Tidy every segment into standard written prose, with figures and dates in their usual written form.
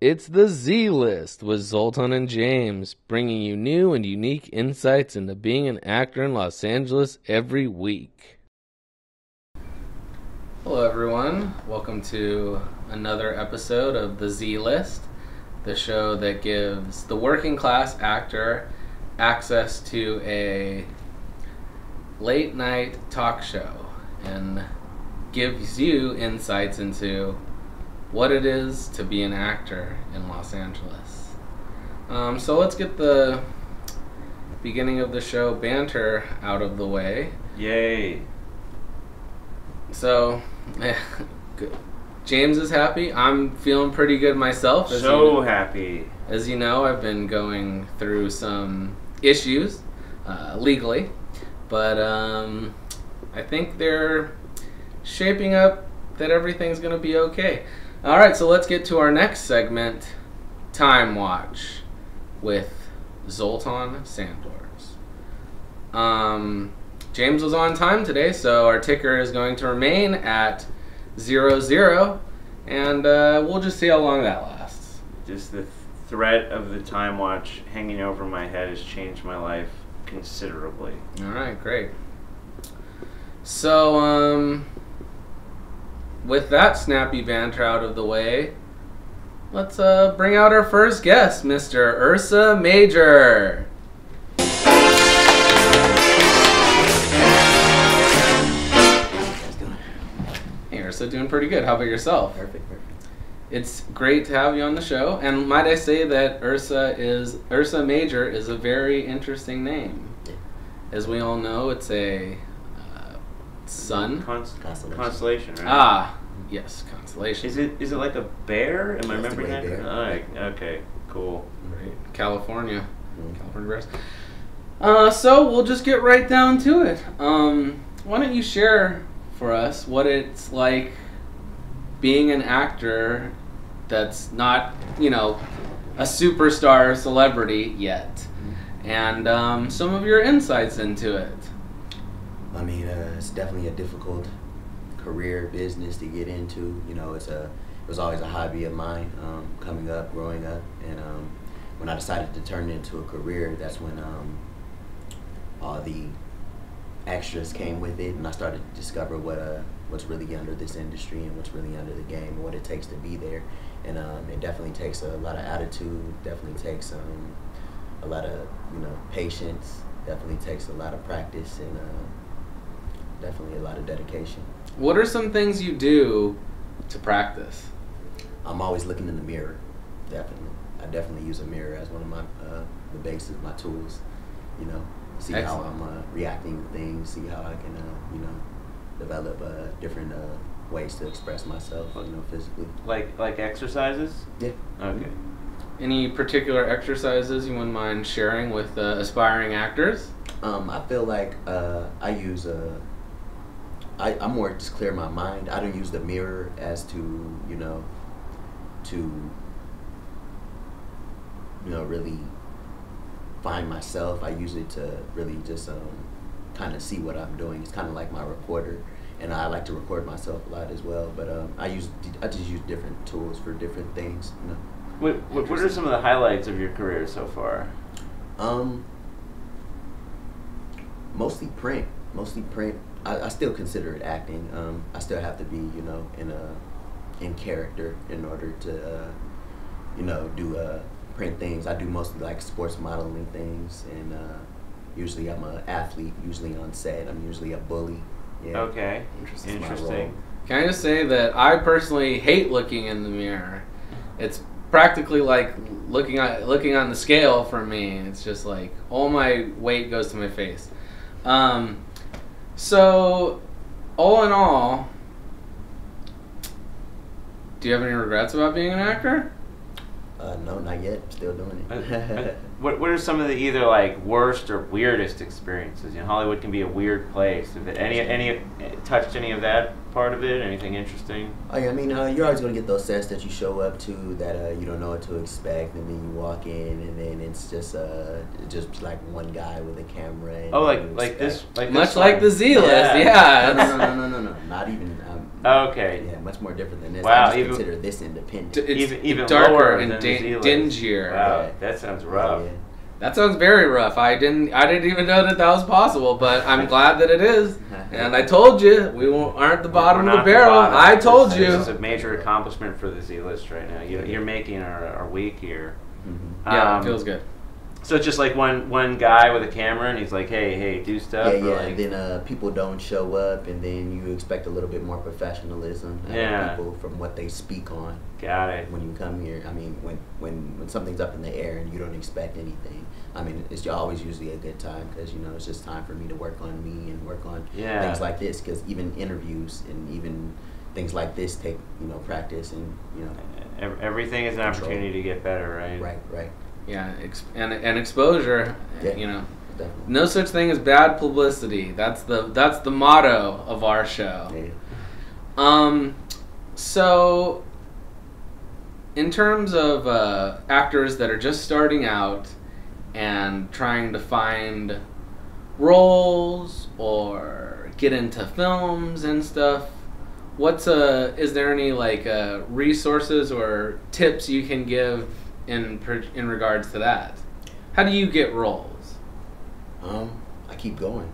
It's the Z List with Zoltan and James, bringing you new and unique insights into being an actor in Los Angeles every week. Hello everyone, welcome to another episode of the Z List, the show that gives the working class actor access to a late night talk show and gives you insights into what it is to be an actor in Los Angeles. So let's get the beginning of the show banter out of the way. Yay. So, James is happy. I'm feeling pretty good myself. Happy. As you know, I've been going through some issues legally, but I think they're shaping up that everything's going to be okay. All right, so let's get to our next segment, Time Watch, with Zoltan Sandors. James was on time today, so our ticker is going to remain at 0-0, and we'll just see how long that lasts. Just the threat of the time watch hanging over my head has changed my life considerably. All right, great. So, with that snappy banter out of the way, let's bring out our first guest, Mr. Ursa Major. Hey, Ursa, doing pretty good. How about yourself? Perfect. It's great to have you on the show, and might I say that Ursa Major is a very interesting name. As we all know, it's a sun Constellation, right? Ah, yes, constellation. Is it like a bear? Am I That's remembering the that? Great Bear. All right. Okay. Cool. Right. California bears. So we'll just get right down to it. Why don't you share for us what it's like being an actor that's not, a superstar celebrity yet, and some of your insights into it. I mean, it's definitely a difficult career business to get into. It was always a hobby of mine coming up, growing up, and when I decided to turn it into a career, that's when all the extras came with it, and I started to discover what's really under this industry and what's really under the game and what it takes to be there. And it definitely takes a lot of attitude, definitely takes a lot of patience, definitely takes a lot of practice, and definitely a lot of dedication. What are some things you do to practice? I'm always looking in the mirror, definitely. I definitely use a mirror as one of my the base of my tools, see Excellent. how I'm reacting to things, see how I can, develop different ways to express myself, physically. Like exercises? Yeah. Okay. Any particular exercises you wouldn't mind sharing with aspiring actors? I feel like I use I more just clear my mind. I don't use the mirror as to really find myself. I use it to really just kind of see what I'm doing. It's kind of like my recorder, and I like to record myself a lot as well. But I just use different tools for different things. What are some of the highlights of your career so far? Mostly print. I still consider it acting. I still have to be, in character in order to, do print things. I do mostly like sports modeling things, and usually I'm an athlete. Usually on set, I'm usually a bully. Yeah. Okay. Interesting. Can I just say that I personally hate looking in the mirror? It's practically like looking on the scale for me. It's just like all my weight goes to my face. So, all in all, do you have any regrets about being an actor? No, not yet. I'm still doing it. What are some of the either like worst or weirdest experiences? Hollywood can be a weird place. Have any touched any of that part of it? Anything interesting? Oh yeah, I mean, you're always gonna get those sets that you show up to that you don't know what to expect, and then you walk in, and then it's just like one guy with a camera. And Oh, like this, Much this like one? the Z list, yeah. No, not even. Okay. Yeah, much more different than this. Wow, I just even- consider this independent. It's even darker lower and than the Z list. dingier. Wow, Yeah. that sounds rough. Yeah. That sounds very rough. I didn't even know that was possible, but I'm glad that it is. And I told you, aren't the bottom We're of the not barrel. bottom. I told This you. is a major accomplishment for the Z list right now. You're making our week here. Mm-hmm. Yeah, it feels good. So it's just like one guy with a camera, and he's like, hey, do stuff. Yeah, or yeah. like- And then people don't show up, and then you expect a little bit more professionalism out Yeah. of people from what they speak on. Got it. When you come here, I mean, when something's up in the air and you don't expect anything, I mean, it's always usually a good time because it's just time for me to work on me and work on things like this. Because even interviews and even things like this take practice and Everything is an Control. opportunity to get better, right? Right. Yeah, and exposure. Yeah. Definitely. No such thing as bad publicity. That's the motto of our show. Yeah. So, in terms of actors that are just starting out and trying to find roles or get into films and stuff, is there any resources or tips you can give in regards to that? How do you get roles? I keep going,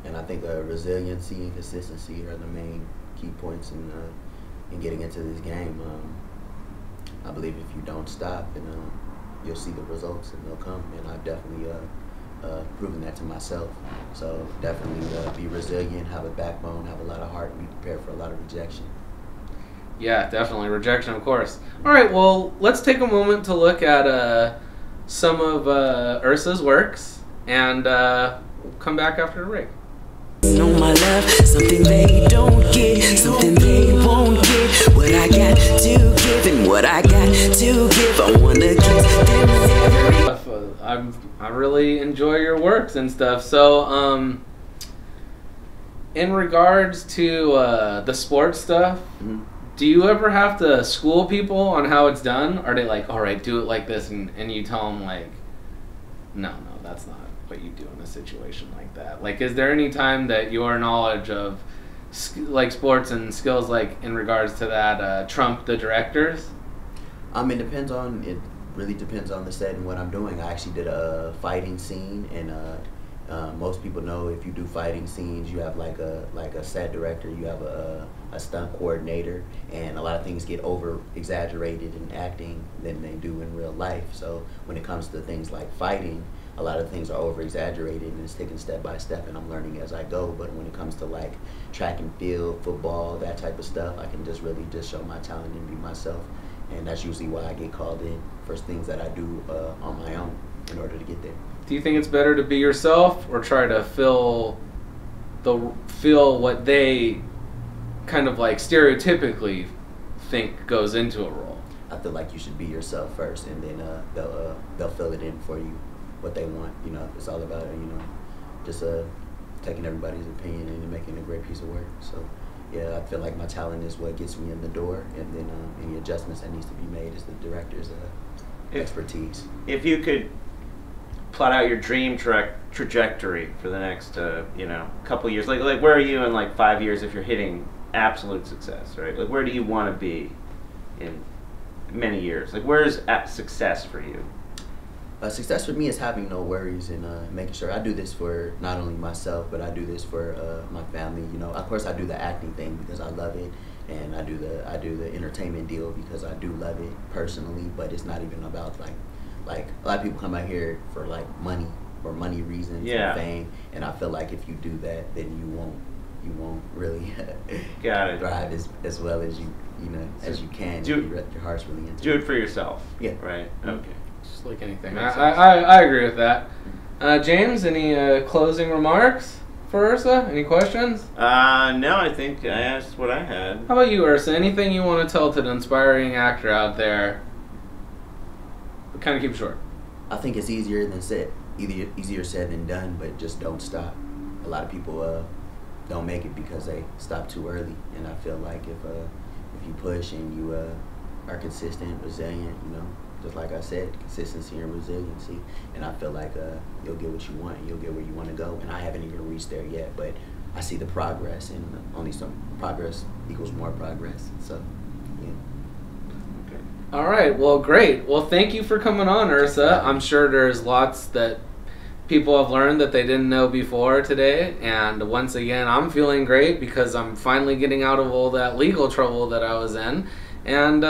and I think resiliency and consistency are the main key points in getting into this game. I believe if you don't stop, and you'll see the results, and they'll come. And I've definitely proven that to myself. So definitely be resilient, have a backbone, have a lot of heart, and be prepared for a lot of rejection. Yeah, definitely. Rejection, of course. All right, well, let's take a moment to look at some of Ursa's works, and we'll come back after the break. Know my love, something they don't get, something they won't get. What I got to give and what I got to give, I wanna give them every. I really enjoy your works and stuff. So, in regards to the sports stuff, do you ever have to school people on how it's done? Are they like, all right, do it like this, and you tell them like, no, that's not what you do in a situation like that? Like, is there any time that your knowledge of sports and skills in regards to that trump the directors? It really depends on the set and what I'm doing. I actually did a fighting scene, and most people know if you do fighting scenes, you have like a set director, you have a stunt coordinator, and a lot of things get over exaggerated in acting than they do in real life. So when it comes to things like fighting, a lot of things are over exaggerated, and it's taken step by step, and I'm learning as I go. But when it comes to track and field, football, that type of stuff, I can just really show my talent and be myself. And that's usually why I get called in for things that I do on my own in order to get there. Do you think it's better to be yourself or try to feel what they kind of stereotypically think goes into a role? I feel like you should be yourself first, and then they'll fill it in for you what they want. It's all about just taking everybody's opinion and making a great piece of work. So yeah, I feel like my talent is what gets me in the door, and then any adjustments that needs to be made is the director's expertise. If you could plot out your dream trajectory for the next couple years, like where are you in 5 years if you're hitting absolute success, right? Like, where do you want to be in many years? Like, where's success for you? Success for me is having no worries and making sure I do this for not only myself, but I do this for my family. Of course, I do the acting thing because I love it, and I do the entertainment deal because I do love it personally. But it's not even about like a lot of people come out here for money or money reasons and fame, and I feel like if you do that, then you won't really thrive as well as as you can. Your heart's really into do it for yourself. Yeah. Right. Okay. Just like anything. I agree with that. James, any closing remarks for Ursa? Any questions? No, I think I asked what I had. How about you, Ursa? Anything you want to tell to the inspiring actor out there? But kind of keep it short. I think it's easier said than done, but just don't stop. A lot of people don't make it because they stop too early. And I feel like if you push and you are consistent, resilient, you know, just like I said, consistency and resiliency, and I feel like you'll get what you want and you'll get where you want to go. And I haven't even reached there yet, but I see the progress, and only some progress equals more progress. So, yeah. Okay. All right. Well, great. Well, thank you for coming on, Ursa. I'm sure there's lots that people have learned that they didn't know before today. And once again, I'm feeling great because I'm finally getting out of all that legal trouble that I was in. And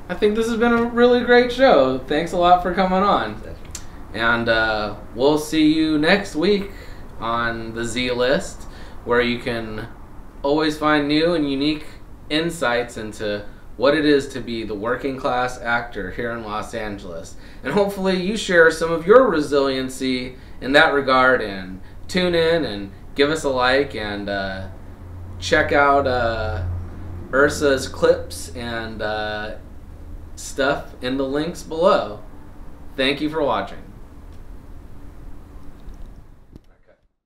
I think this has been a really great show. Thanks a lot for coming on. And we'll see you next week on the Z List, where you can always find new and unique insights into what it is to be the working class actor here in Los Angeles. And hopefully you share some of your resiliency in that regard, and tune in and give us a like, and check out Ursa's clips and stuff in the links below. Thank you for watching.